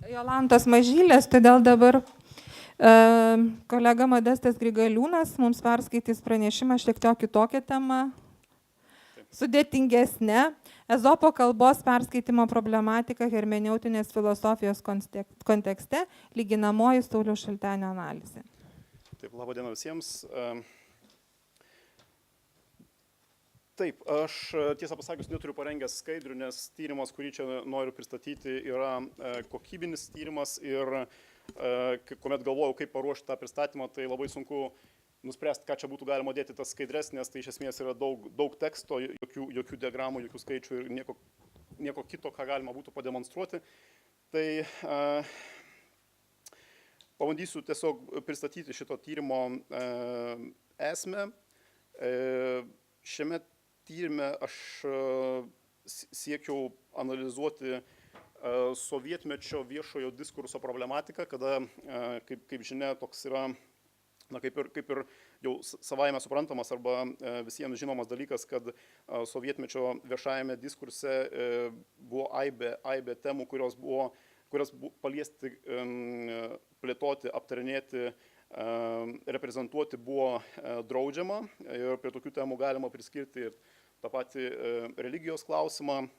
Jolantos Mažylės, todėl dabar kolega Modestas Grigaliūnas mums perskaitys pranešimą šiek tiek kitokią temą, sudėtingesnė. Ezopo kalbos perskaitimo problematika hermeneutinės filosofijos kontekste, lyginamoji Sauliaus Šaltenio analizė. Taip, laba diena visiems. Taip, aš tiesą pasakius neturiu parengęs skaidrių, nes tyrimas, kurį čia noriu pristatyti, yra kokybinis tyrimas ir kuomet galvojau, kaip paruošti tą pristatymą, tai labai sunku nuspręsti, ką čia būtų galima dėti tas skaidres, nes tai iš esmės yra daug teksto, jokių diagramų, jokių skaičių ir nieko kito, ką galima būtų pademonstruoti. Tai pabandysiu tiesiog pristatyti šito tyrimo esmę. Šiame tyrime aš siekiau analizuoti sovietmečio viešojo diskurso problematiką, kada, kaip žinia, toks yra, kaip ir jau savaime suprantamas arba visiems žinomas dalykas, kad sovietmečio viešajame diskurse buvo aibė temų, kurios paliesti, plėtoti, aptarinėti, reprezentuoti buvo draudžiama ir prie tokių temų galima priskirti ir tą patį religijos klausimą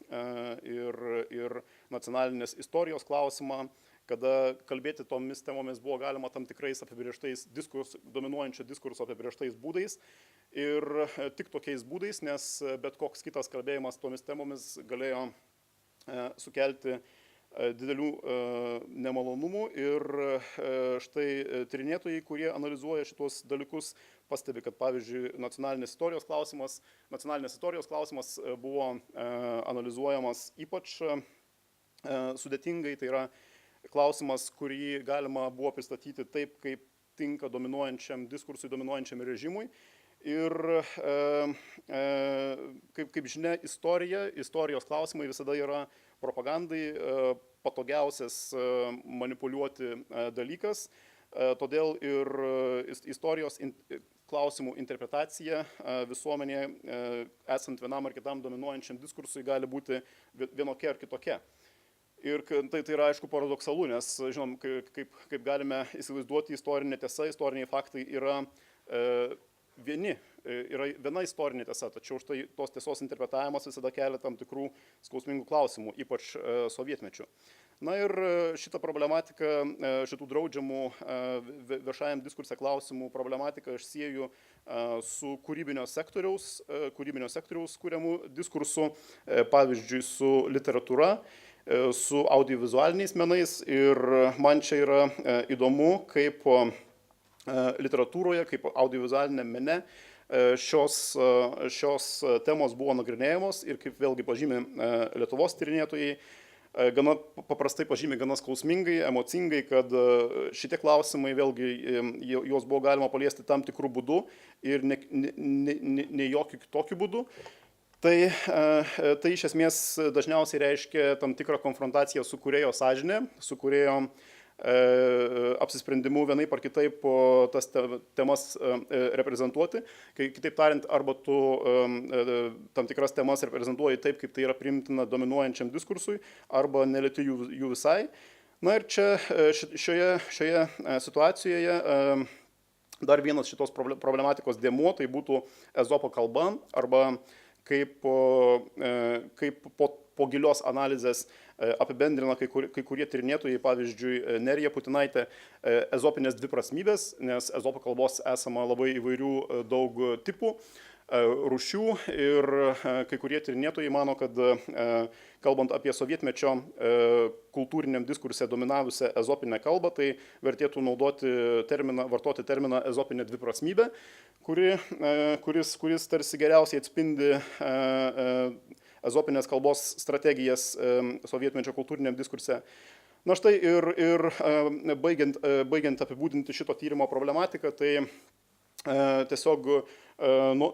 ir nacionalinės istorijos klausimą, kada kalbėti tomis temomis buvo galima tam tikrais apibrėžtais dominuojančio diskurso apibrėžtais būdais ir tik tokiais būdais, nes bet koks kitas kalbėjimas tomis temomis galėjo sukelti didelių nemalonumų ir štai tyrinėtojai, kurie analizuoja šitos dalykus, pastebi, kad pavyzdžiui nacionalinės istorijos klausimas buvo analizuojamas ypač sudėtingai, tai yra klausimas, kurį galima buvo pristatyti taip, kaip tinka dominuojančiam diskursui, dominuojančiam režimui. Ir kaip žinia, istorijos klausimai visada yra propagandai patogiausias manipuliuoti dalykas, todėl ir istorijos klausimų interpretacija visuomenėje, esant vienam ar kitam dominuojančiam diskursui, gali būti vienokia ar kitokia. Ir tai yra aišku paradoksalu, nes žinom, kaip galime įsivaizduoti, istorinė tiesa, istoriniai faktai yra viena istorinė tiesa, tačiau štai tos tiesos interpretavimas visada kelia tam tikrų skausmingų klausimų, ypač sovietmečiu. Na ir šitą problematiką, šitų draudžiamų viešajam diskurse klausimų problematiką aš sieju su kūrybinio sektoriaus kuriamų diskursų, pavyzdžiui, su literatūra, su audiovizualiniais menais ir man čia yra įdomu, kaip literatūroje, kaip audiovizualiniame mene šios temos buvo nagrinėjamos ir kaip vėlgi pažymi Lietuvos tyrinėtojai, gana paprastai pažymi, gana skausmingai, emocingai, kad šitie klausimai vėlgi juos buvo galima paliesti tam tikrų būdų ir ne jokių kitokių būdų. Tai iš esmės dažniausiai reiškia tam tikrą konfrontaciją su kūrėjo sąžine, su kūrėjo apsisprendimu vienaip ar kitaip tas temas reprezentuoti. Kitaip tariant, arba tu tam tikras temas reprezentuoji taip, kaip tai yra priimtina dominuojančiam diskursui, arba nelieti jų visai. Na ir čia šioje situacijoje dar vienas šitos problematikos dėmuo, tai būtų Ezopo kalba, arba kaip po gilios analizės apibendrina kai kurie tyrinėtojai, pavyzdžiui, Nerija Putinaitė, ezopinės dviprasmybės, nes ezopo kalbos esama labai įvairių daug tipų, rūšių ir kai kurie tyrinėtojai mano, kad kalbant apie sovietmečio kultūriniam diskurse dominavusią ezopinę kalbą, tai vertėtų vartoti terminą ezopinė dviprasmybė, kuris tarsi geriausiai atspindi ezopinės kalbos strategijas sovietmečio kultūriniam diskurse. Na štai ir baigiant apibūdinti šito tyrimo problematiką, tai tiesiog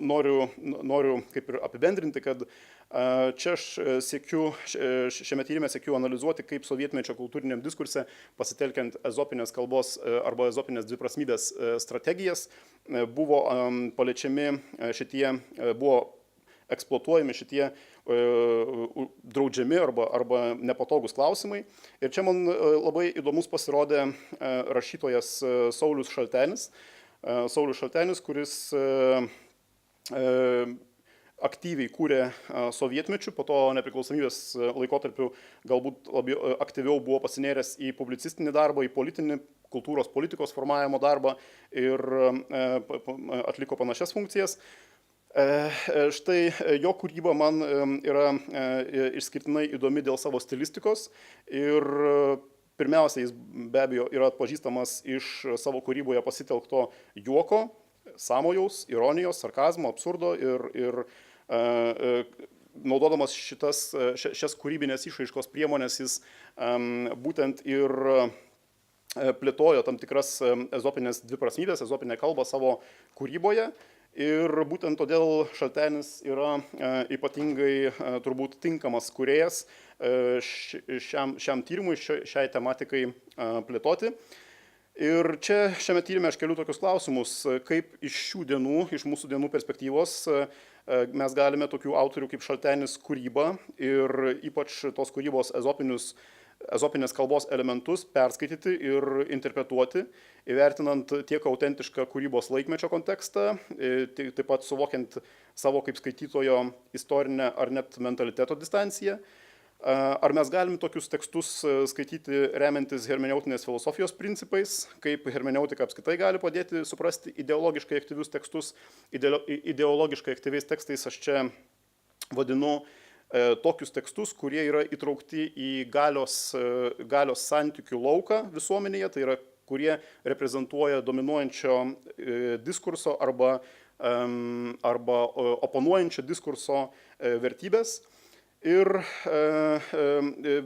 noriu kaip ir apibendrinti, kad čia aš šiame tyrime siekiu analizuoti, kaip sovietmečio kultūriniam diskurse, pasitelkiant ezopinės kalbos arba ezopinės dviprasmybės strategijas, buvo paliečiami buvo eksploatuojami šitie draudžiami arba nepatogus klausimai. Ir čia man labai įdomus pasirodė rašytojas Saulius Šaltenis. Saulius Šaltenis, kuris aktyviai kūrė sovietmečiu, po to nepriklausomybės laikotarpiu galbūt labiau aktyviau buvo pasinėręs į publicistinį darbą, į politinį, kultūros politikos formavimo darbą ir atliko panašias funkcijas. Štai jo kūryba man yra išskirtinai įdomi dėl savo stilistikos ir pirmiausia, jis be abejo yra atpažįstamas iš savo kūryboje pasitelkto juoko, sąmojaus, ironijos, sarkazmo, absurdo ir naudodamas šias kūrybinės išraiškos priemonės jis būtent ir plėtojo tam tikras ezopinės dviprasmybės, ezopinę kalbą savo kūryboje. Ir būtent todėl Šaltenis yra ypatingai turbūt tinkamas kūrėjas šiam tyrimui, šiai tematikai plėtoti. Ir čia šiame tyrime aš keliu tokius klausimus, kaip iš šių dienų, iš mūsų dienų perspektyvos mes galime tokių autorių kaip Šaltenis kūrybą ir ypač tos kūrybos ezopinės kalbos elementus perskaityti ir interpretuoti, įvertinant tiek autentišką kūrybos laikmečio kontekstą, taip pat suvokiant savo kaip skaitytojo istorinę ar net mentaliteto distanciją. Ar mes galime tokius tekstus skaityti remiantis hermeneutinės filosofijos principais, kaip hermeneutika apskritai gali padėti suprasti ideologiškai aktyvius tekstus. Ideologiškai aktyviais tekstais aš čia vadinu tokius tekstus, kurie yra įtraukti į galios santykių lauką visuomenėje, tai yra, kurie reprezentuoja dominuojančio diskurso arba oponuojančio diskurso vertybės. Ir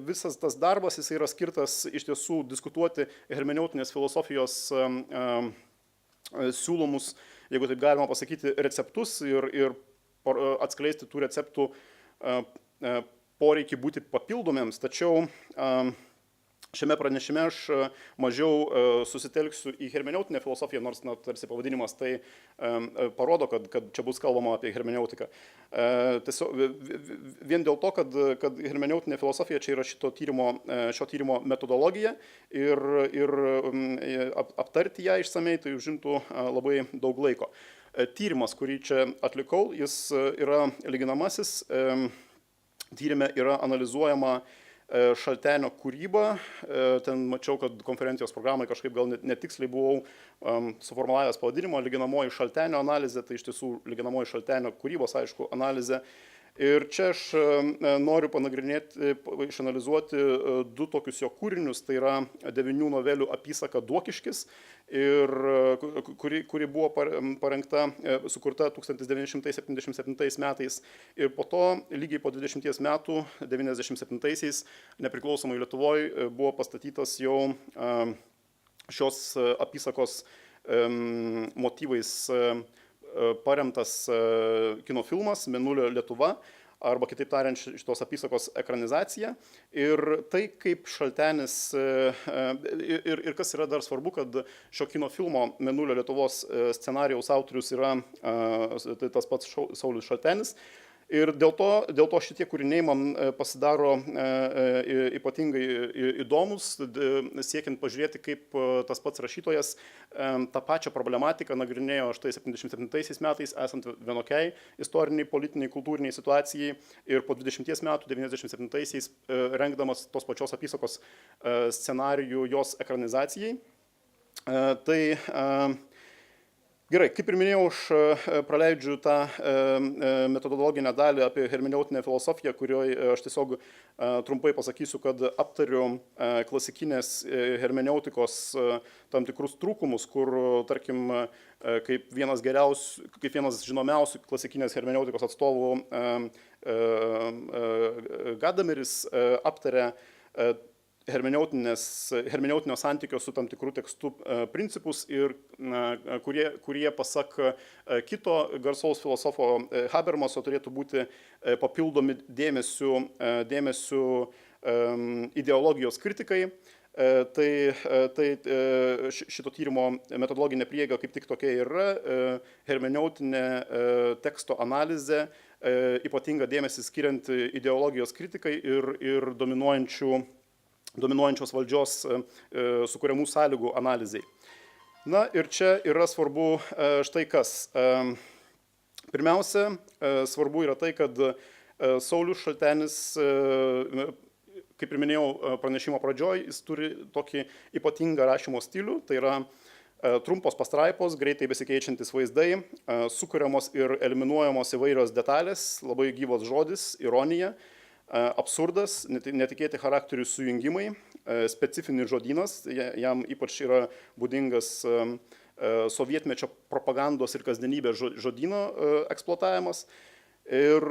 visas tas darbas jis yra skirtas iš tiesų diskutuoti hermeneutinės filosofijos siūlomus, jeigu taip galima pasakyti, receptus ir atskleisti tų receptų poreikį būti papildomiems. Tačiau šiame pranešime aš mažiau susitelksiu į hermeneutinę filosofiją, nors tarsi pavadinimas tai parodo, kad čia bus kalbama apie hermeneutiką. Tiesiog vien dėl to, kad hermeneutinė filosofija čia yra šio tyrimo metodologija ir aptarti ją išsamei tai užimtų labai daug laiko. Tyrimas, kurį čia atlikau, jis yra lyginamasis. Tyrime yra analizuojama Šaltenio kūryba. Ten mačiau, kad konferencijos programai kažkaip gal netiksliai buvau suformulavęs pavadinimą, lyginamoji Šaltenio analizė, tai iš tiesų lyginamoji Šaltenio kūrybos, aišku, analizė. Ir čia aš noriu panagrinėti, išanalizuoti du tokius jo kūrinius, tai yra 9 novelių apysaka Duokiškis, kuri buvo parengta, sukurta 1977 metais ir po to, lygiai po 20 metų, 97-aisiais, nepriklausomai Lietuvoje buvo pastatytas jau šios apysakos motyvais paremtas kino filmas Mėnulio Lietuva, arba kitaip tariant šitos apysakos ekranizacija. Ir tai, kaip Šaltenis, ir kas yra dar svarbu, kad šio kino filmo Mėnulio Lietuvos scenarijaus autorius yra tas pats Saulius Šaltenis. Ir dėl to šitie kūriniai man pasidaro ypatingai įdomus, siekiant pažiūrėti, kaip tas pats rašytojas tą pačią problematiką nagrinėjo štai 77 metais, esant vienokiai istoriniai, politiniai, kultūriniai situacijai ir po 20 metų, 97-aisiais, rengdamas tos pačios apysakos scenarijų jos ekranizacijai. Gerai, kaip ir minėjau, aš praleidžiu tą metodologinę dalį apie hermeneutinę filosofiją, kurioje aš tiesiog trumpai pasakysiu, kad aptariu klasikinės hermeneutikos tam tikrus trūkumus, kur, tarkim, kaip vienas žinomiausių klasikinės hermeneutikos atstovų Gadameris aptarė hermeneutinio santykio su tam tikrų tekstų principus ir kurie pasak kito garsaus filosofo Habermaso turėtų būti papildomi dėmesiu ideologijos kritikai. Tai šito tyrimo metodologinė prieiga kaip tik tokia yra hermeneutinė teksto analizė ypatingą dėmesį skiriant ideologijos kritikai ir dominuojančios valdžios sukuriamų sąlygų analizai. Na ir čia yra svarbu štai kas. Pirmiausia, svarbu yra tai, kad Saulius Šaltenis, kaip ir minėjau pranešimo pradžioj, jis turi tokį ypatingą rašymo stilių, tai yra trumpos pastraipos, greitai besikeičiantis vaizdai, sukuriamos ir eliminuojamos įvairios detalės, labai gyvas žodis, ironija, absurdas, netikėti charakterių sujungimai, specifinis žodynas, jam ypač yra būdingas sovietmečio propagandos ir kasdienybės žodyno eksploatavimas. Ir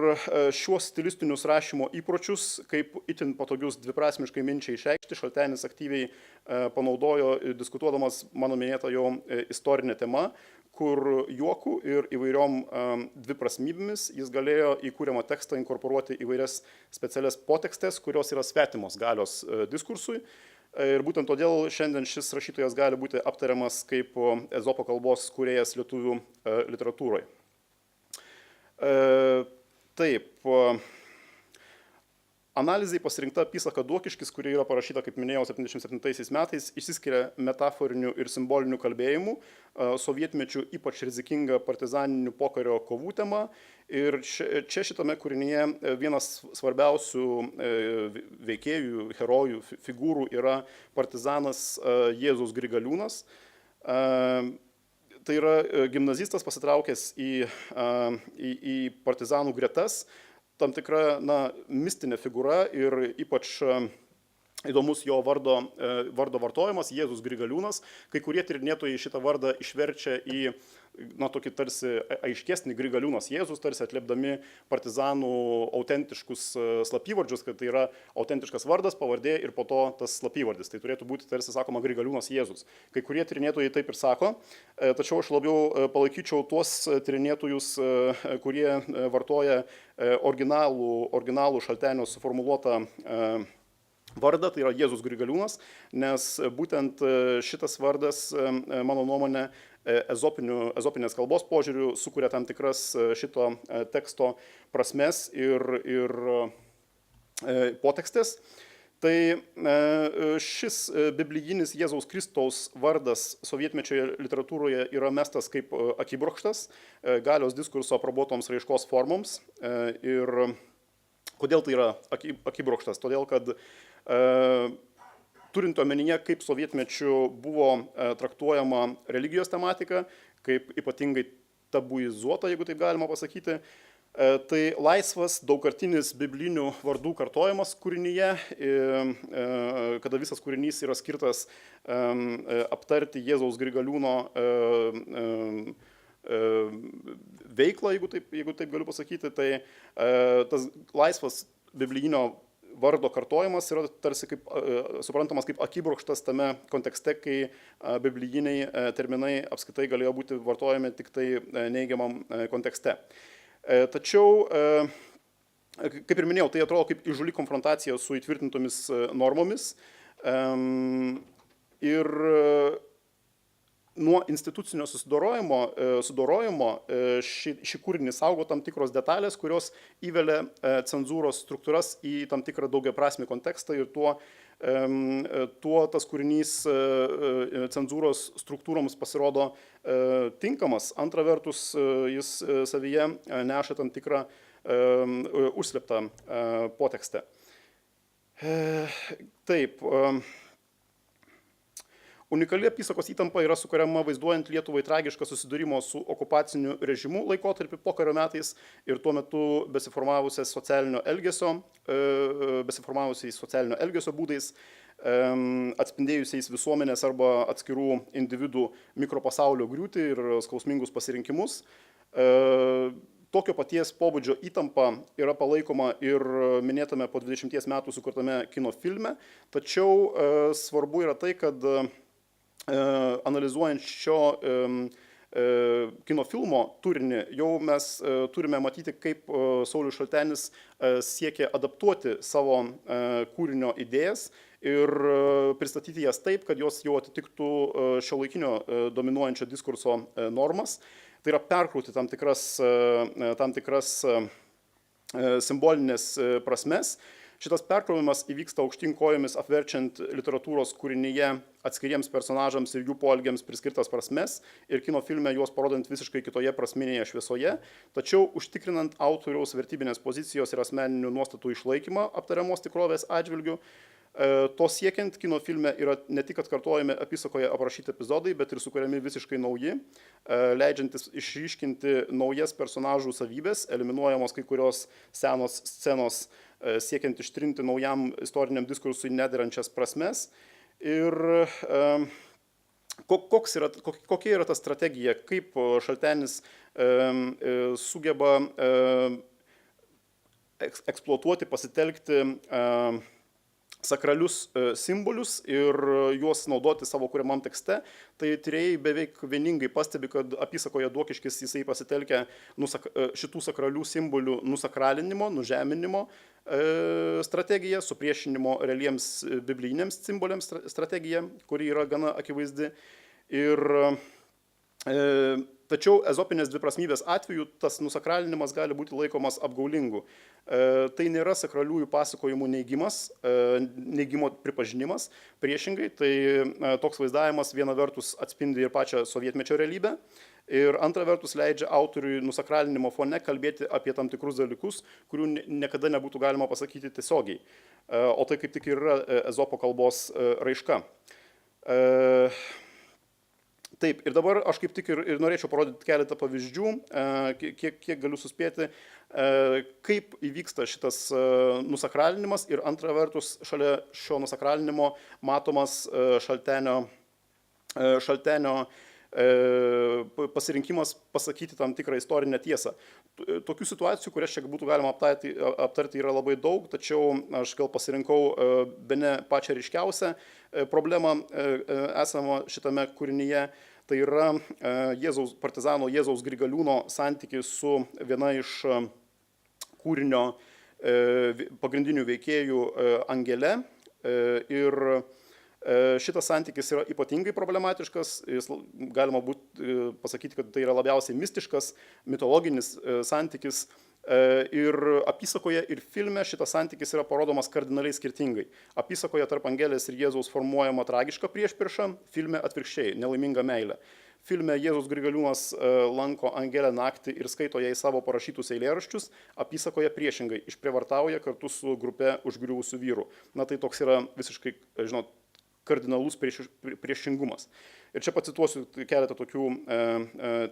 šiuos stilistinius rašymo įpročius, kaip itin patogius dviprasmiškai minčiai išreikšti, Šaltenis aktyviai panaudojo, diskutuodamas mano minėtą jo istorinę temą, kur juokų ir įvairiom dviprasmybėmis jis galėjo į kūriamą tekstą inkorporuoti įvairias specialias potekstės, kurios yra svetimos galios diskursui. Ir būtent todėl šiandien šis rašytojas gali būti aptariamas kaip Ezopo kalbos kūrėjas lietuvių literatūroje. Taip, analizai pasirinkta apysaka Duokiškis, kuri yra parašyta, kaip minėjau, 77 metais, išsiskiria metaforiniu ir simboliniu kalbėjimu, sovietmečių ypač rizikingą partizaninių pokario kovų tema. Ir čia šitame kūrinyje vienas svarbiausių veikėjų, herojų, figūrų yra partizanas Jėzus Grigaliūnas. Tai yra gimnazistas pasitraukęs į partizanų gretas, tam tikra mistinė figūra ir ypač įdomus jo vardo vartojimas, Jėzus Grigaliūnas. Kai kurie tyrinėtojai šitą vardą išverčia į tokį tarsi aiškesnį Grigaliūnas Jėzus, tarsi atliepdami partizanų autentiškus slapyvardžius, kad tai yra autentiškas vardas, pavardė ir po to tas slapyvardis. Tai turėtų būti tarsi sakoma Grigaliūnas Jėzus. Kai kurie tyrinėtojai taip ir sako, tačiau aš labiau palaikyčiau tuos tyrinėtojus, kurie vartoja originalų Šaltenio suformuluotą vardą, tai yra Jėzus Grigaliūnas, nes būtent šitas vardas, mano nuomonė, ezopinės kalbos požiūrių sukuria tam tikras šito teksto prasmes ir potekstės. Tai šis biblijinis Jėzaus Kristaus vardas sovietmečio literatūroje yra mestas kaip akibrokštas galios diskurso aprobuotoms raiškos formoms. Ir kodėl tai yra akibrokštas? Todėl, kad turint omenyje, kaip sovietmečiu buvo traktuojama religijos tematika, kaip ypatingai tabuizuota, jeigu taip galima pasakyti, tai laisvas daugkartinis biblinių vardų kartojimas kūrinyje, kada visas kūrinys yra skirtas aptarti Jėzaus Grigaliūno veiklą, jeigu taip galiu pasakyti, tai tas laisvas biblinio vardo kartojimas yra tarsi suprantamas kaip akibrokštas tame kontekste, kai biblijiniai terminai apskritai galėjo būti vartojami tik tai neigiamam kontekste. Tačiau, kaip ir minėjau, tai atrodo kaip įžūli konfrontacija su įtvirtintomis normomis ir nuo institucinio sudorojimo šį kūrinį saugo tam tikros detalės, kurios įvelia cenzūros struktūras į tam tikrą daugiaprasmį kontekstą ir tuo tas kūrinys cenzūros struktūroms pasirodo tinkamas. Antra vertus, jis savyje neša tam tikrą užslėptą potekstę. Taip. Unikali apysakos įtampa yra sukuriama vaizduojant Lietuvai tragišką susidūrimo su okupaciniu režimu laikotarpį pokario metais ir tuo metu besiformavusiais socialinio elgesio būdais, atspindėjusiais visuomenės arba atskirų individų mikropasaulio griūtį ir skausmingus pasirinkimus. Tokio paties pobūdžio įtampa yra palaikoma ir minėtame po 20 metų sukurtame kino filme, tačiau svarbu yra tai, kad analizuojant šio kino filmo turinį, jau mes turime matyti, kaip Saulius Šaltenis siekia adaptuoti savo kūrinio idėjas ir pristatyti jas taip, kad jos jau atitiktų šiuolaikinio dominuojančio diskurso normas. Tai yra perkrauti tam tikras simbolinės prasmes. Šitas perkrovimas įvyksta aukštyn kojomis apverčiant literatūros kūrinyje atskiriems personažams ir jų poelgiams priskirtas prasmes ir kino filme juos parodant visiškai kitoje prasminėje šviesoje, tačiau užtikrinant autoriaus vertybinės pozicijos ir asmeninių nuostatų išlaikymą aptariamos tikrovės atžvilgių. To siekiant, kino filme yra ne tik atkartojami apysakoje aprašyti epizodai, bet ir sukuriami visiškai nauji, leidžiantis išryškinti naujas personažų savybės, eliminuojamos kai kurios senos scenos, siekiant ištrinti naujam istoriniam diskursui nederančias prasmes. Ir kokia yra ta strategija, kaip Šaltenis sugeba eksploatuoti, pasitelkti sakralius simbolius ir juos naudoti savo kuriamam tekste, tai tyrėjai beveik vieningai pastebi, kad apysakoje Duokiškis jisai pasitelkia šitų sakralių simbolių nusakralinimo, nužeminimo strategiją, supriešinimo realiems biblijiniams simboliams strategiją, kuri yra gana akivaizdi. Ir tačiau ezopinės dviprasmybės atveju tas nusakralinimas gali būti laikomas apgaulingu. Tai nėra sakraliųjų pasakojimų neigimo pripažinimas, priešingai, tai toks vaizdavimas viena vertus atspindi ir pačią sovietmečio realybę ir antra vertus leidžia autoriui nusakralinimo fone kalbėti apie tam tikrus dalykus, kurių niekada nebūtų galima pasakyti tiesiogiai. O tai kaip tik ir yra Ezopo kalbos raiška. Taip, ir dabar aš kaip tik ir norėčiau parodyti keletą pavyzdžių, kiek galiu suspėti, kaip įvyksta šitas nusakralinimas ir antra vertus šalia šio nusakralinimo matomas Šaltenio pasirinkimas pasakyti tam tikrą istorinę tiesą. Tokių situacijų, kurias čia būtų galima aptarti, yra labai daug, tačiau aš gal pasirinkau bene pačią ryškiausią problemą esamą šitame kūrinyje. Tai yra partizano Jėzaus Grigaliūno santykis su viena iš kūrinio pagrindinių veikėjų Angele. Ir šitas santykis yra ypatingai problematiškas, galima pasakyti, kad tai yra labiausiai mistiškas, mitologinis santykis. Ir apysakoje ir filme šitas santykis yra parodomas kardinaliai skirtingai. Apysakoje tarp Angelės ir Jėzaus formuojama tragiška priešprieša, filme atvirkščiai, nelaiminga meilė. Filme Jėzaus Grigaliūnas lanko Angelę naktį ir skaito jai savo parašytus eilėraščius, apysakoje priešingai, išprievartauja kartu su grupe užgriuvusių vyrų. Na tai toks yra visiškai, žinot, kardinalus priešingumas. Ir čia pacituosiu keletą tokių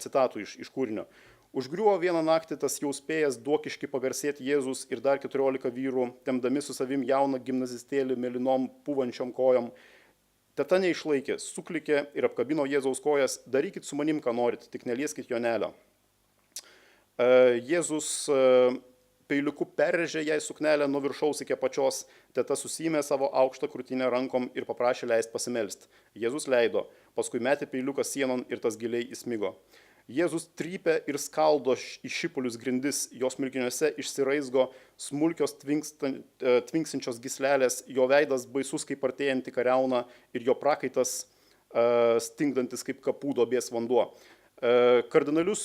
citatų iš kūrinio. Užgriuvo vieną naktį tas jau spėjęs Duokiškį pagarsėti Jėzus ir dar 14 vyrų, tempdami su savim jauną gimnazistėlį mėlynom pūvančiom kojom. Teta neišlaikė, suklikė ir apkabino Jėzaus kojas, darykit su manim, ką norit, tik nelieskit jonelio. Jėzus peiliuku perrėžė jai suknelę nuo viršaus iki apačios, teta susiėmė savo aukštą krūtinę rankom ir paprašė leist pasimelst. Jėzus leido, paskui metė peiliuką sienon ir tas giliai įsmigo. Jėzus trypia ir skaldo į šipulius grindis, jos smilkiniuose išsiraizgo smulkios tvinksinčios gyslelės, jo veidas baisus kaip artėjanti kariauna ir jo prakaitas stingdantis kaip kapų duobės vanduo. Kardinalus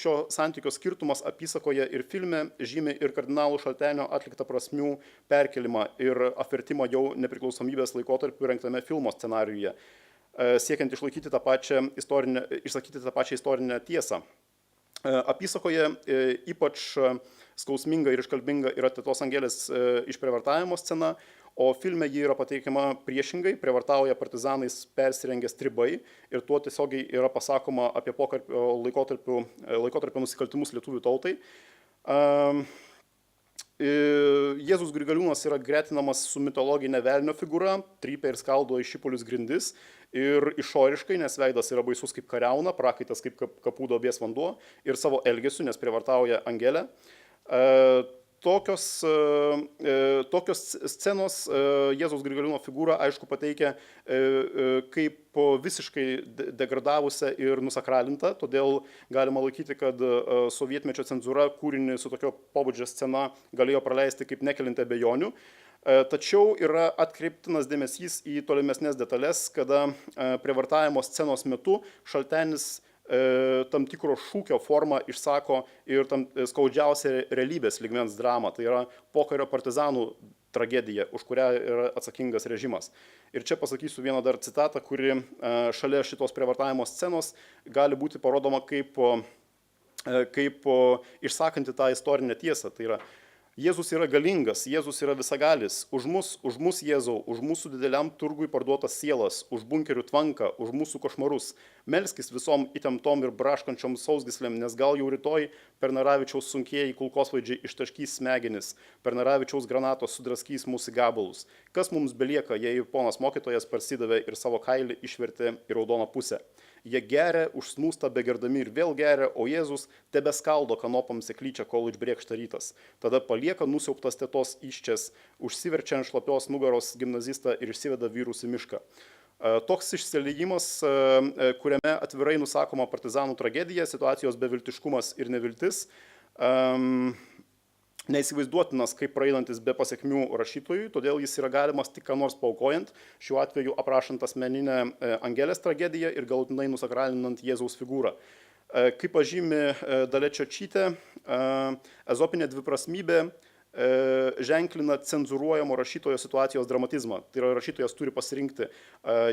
šio santykio skirtumas apysakoje ir filme žymi ir kardinalų Šaltenio atliktą prasmių perkelimą ir apvertimą jau nepriklausomybės laikotarpiu rengtame filmo scenariuje, siekiant išsakyti tą pačią istorinę tiesą. Apysakoje ypač skausminga ir iškalbinga yra tetos Angelės išprievartavimo scena, o filme ji yra pateikiama priešingai, prievartauja partizanais persirengę stribai ir tuo tiesiogiai yra pasakoma apie pokario laikotarpio nusikaltimus lietuvių tautai. Jėzus Grigaliūnas yra gretinamas su mitologinė velnio figūra, trypia ir skaldo į šipulius grindis ir išoriškai, nes veidas yra baisus kaip kariauna, prakaitas kaip kapų duobės vanduo ir savo elgesiu, nes prievartauja Angelę. Tokios scenos Jėzaus Grigaliūno figūrą, aišku, pateikia kaip visiškai degradavusią ir nusakralintą, todėl galima laikyti, kad sovietmečio cenzūra kūrinį su tokio pobūdžio scena galėjo praleisti kaip nekelinti abejonių. Tačiau yra atkreiptinas dėmesys į tolimesnės detalės, kada prievartavimo scenos metu Šaltenis tam tikro šūkio formą išsako ir tam skaudžiausia realybės lygmens drama, tai yra pokario partizanų tragedija, už kurią yra atsakingas režimas. Ir čia pasakysiu vieną dar citatą, kuri šalia šitos prievartavimo scenos gali būti parodoma kaip išsakanti tą istorinę tiesą. Tai yra, Jėzus yra galingas, Jėzus yra visagalis, už mus Jėzau, už mūsų dideliam turgui parduotas sielas, už bunkerių tvanką, už mūsų košmarus. Melskis visom įtemptom ir braškančiom sausgyslėm, nes gal jau rytoj Pernaravičiaus sunkieji kulkosvaidžiai ištaškys smegenis, Pernaravičiaus granatos sudraskys mūsų gabalus. Kas mums belieka, jei ponas mokytojas parsidavė ir savo kailį išvertė į raudoną pusę. Jie geria, užsnūsta begerdami ir vėl geria, o Jėzus tebeskaldo kanopam seklyčią, kol išbrėkšta rytas. Tada palieka nusiauptas tetos iščias, užsiverčia ant šlapios nugaros gimnazistą ir išsiveda vyrus į mišką. Toks išsiliejimas, kuriame atvirai nusakoma partizanų tragedija, situacijos beviltiškumas ir neviltis, neįsivaizduotinas kaip praeinantis be pasiekmių rašytojui, todėl jis yra galimas tik ką nors paaukojant, šiuo atveju aprašant asmeninę Angelės tragediją ir galutinai nusakralinant Jėzaus figūrą. Kaip pažymi Dalia Čiočytė, ezopinė dviprasmybė ženklina cenzūruojamo rašytojo situacijos dramatizmą. Tai yra, rašytojas turi pasirinkti,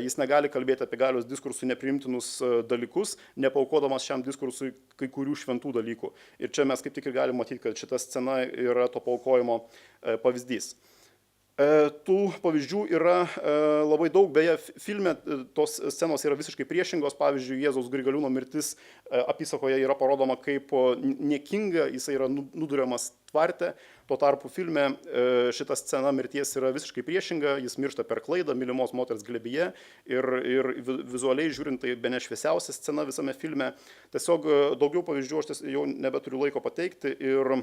jis negali kalbėti apie galios diskursui nepriimtinus dalykus, nepaukodamas šiam diskursui kai kurių šventų dalykų. Ir čia mes kaip tik ir galime matyti, kad šita scena yra to paaukojimo pavyzdys. Tų pavyzdžių yra labai daug, beje, filme tos scenos yra visiškai priešingos, pavyzdžiui, Jėzaus Grigaliūno mirtis apysakoje yra parodoma kaip niekinga, jisai yra nuduriamas tvarte, tuo tarpu filme šita scena mirties yra visiškai priešinga, jis miršta per klaidą mylimos moters glėbyje ir vizualiai žiūrint tai bene šviesiausia scena visame filme. Tiesiog daugiau pavyzdžių aš jau nebeturiu laiko pateikti ir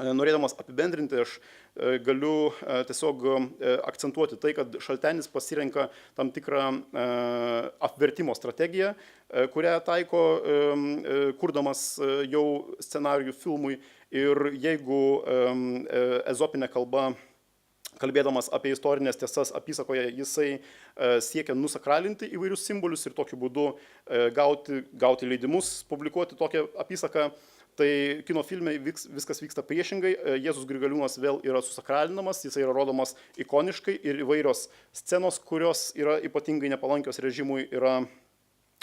norėdamas apibendrinti, aš galiu tiesiog akcentuoti tai, kad Šaltenis pasirenka tam tikrą apvertimo strategiją, kurią taiko kurdamas jau scenarijų filmui. Ir jeigu ezopinė kalba, kalbėdamas apie istorinės tiesas apysakoje, jisai siekia nusakralinti įvairius simbolius ir tokiu būdu gauti leidimus publikuoti tokią apysaką, tai kino filme viskas vyksta priešingai. Jėzus Grigaliūnas vėl yra susakralinamas, jisai yra rodomas ikoniškai ir įvairios scenos, kurios yra ypatingai nepalankios režimui, yra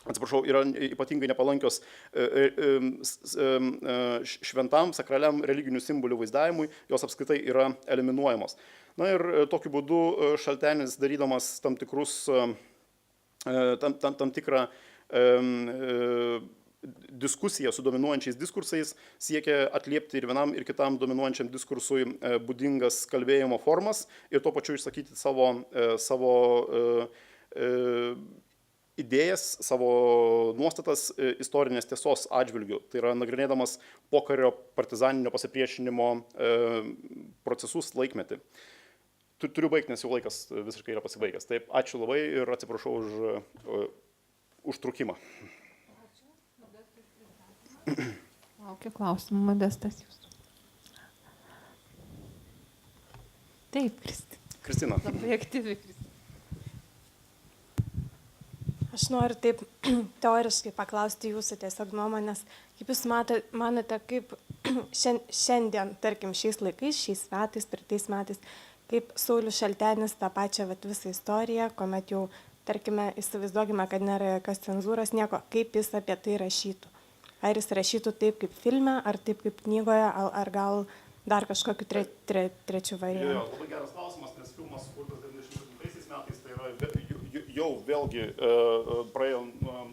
ypatingai nepalankios šventam, sakraliam religinių simbolių vaizdavimui, jos apskritai yra eliminuojamos. Na ir tokiu būdu Šaltenis, darydamas tam tikrą diskusiją su dominuojančiais diskursais, siekia atliepti ir vienam ir kitam dominuojančiam diskursui būdingas kalbėjimo formas ir tuo pačiu išsakyti savo idėjas, savo nuostatas istorinės tiesos atžvilgių. Tai yra nagrinėdamas pokario partizaninio pasipriešinimo procesus laikmetį. Turiu baigti, nes jau laikas visiškai yra pasibaigęs. Taip, ačiū labai ir atsiprašau už trukimą. Laukiu klausimų, Modestas jūsų. Taip, Kristina. Labai aktyvi, Kristina. Aš noriu taip teoriškai paklausti jūsų tiesiog nuomonės, kaip jūs manote, kaip šiandien, tarkim, šiais laikais, šiais metais, praeitais metais, kaip Saulius Šaltenis tą pačią visą istoriją, kuomet jau, tarkime, įsivaizduokime, kad nėra jokios cenzūros, nieko, kaip jis apie tai rašytų. Ar jis rašytų taip kaip filme, ar taip kaip knygoje, ar gal dar kažkokiu trečiu variantu? Labai geras klausimas, nes filmas sukurtas 97 metais, tai yra jau vėlgi praėjo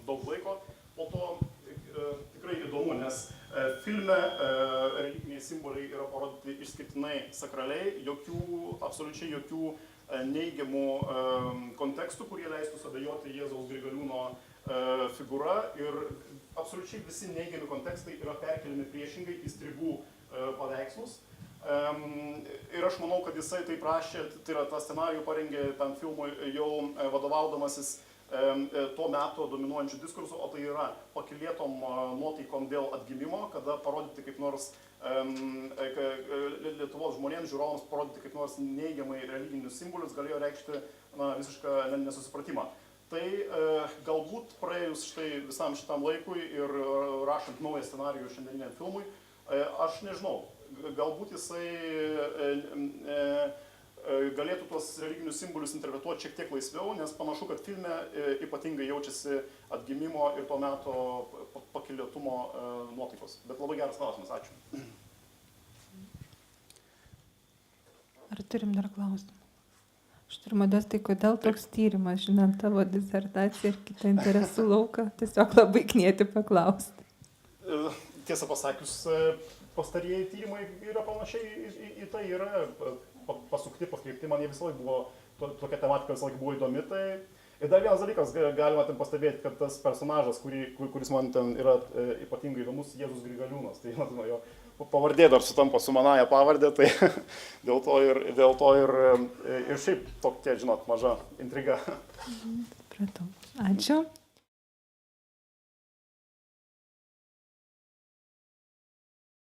daug laiko, po to tikrai įdomu, nes filme religiniai simboliai yra parodyti išskirtinai sakraliai, absoliučiai jokių neigiamų kontekstų, kurie leistų suabejoti Jėzaus Grigaliūno figūra, ir absoliučiai visi neigiami kontekstai yra perkeliami priešingai į stribų paveikslus. Ir aš manau, kad jisai taip rašė, tai yra tą scenarijų parengė tam filmui jau vadovaudamasis tuo metu dominuojančių diskursų, o tai yra pakilėtom nuotaikom dėl atgimimo, kada parodyti kaip nors Lietuvos žmonėms, žiūrovams parodyti kaip nors neigiamai religinius simbolius galėjo reikšti visišką nesusipratimą. Tai galbūt praėjus štai visam šitam laikui ir rašant naują scenarijų šiandieniniam filmui, aš nežinau, galbūt jisai galėtų tuos religinius simbolius interpretuoti šiek tiek laisviau, nes panašu, kad filme ypatingai jaučiasi atgimimo ir to meto pakilėtumo nuotaikos. Bet labai geras klausimas, ačiū. Ar turim dar klausimą? Aš turiu, Modestai, kodėl toks tyrimas, žinant tavo disertaciją ir kitą interesų lauką, tiesiog labai knieti paklausti. Tiesą pasakius, pastarieji tyrimai yra panašiai į tai, yra pasukti, pakreipti, man jie visą laiką buvo, tokia tematika visą laiką buvo įdomi. Tai... Ir dar vienas dalykas, galima ten pastebėti, kad tas personažas, kuris man ten yra ypatingai įdomus, Jėzus Grigaliūnas, tai jo pavardė dar sutampa su manąja pavardė, tai dėl to ir šiaip tokia, žinot, maža intriga. Supratau. Ačiū.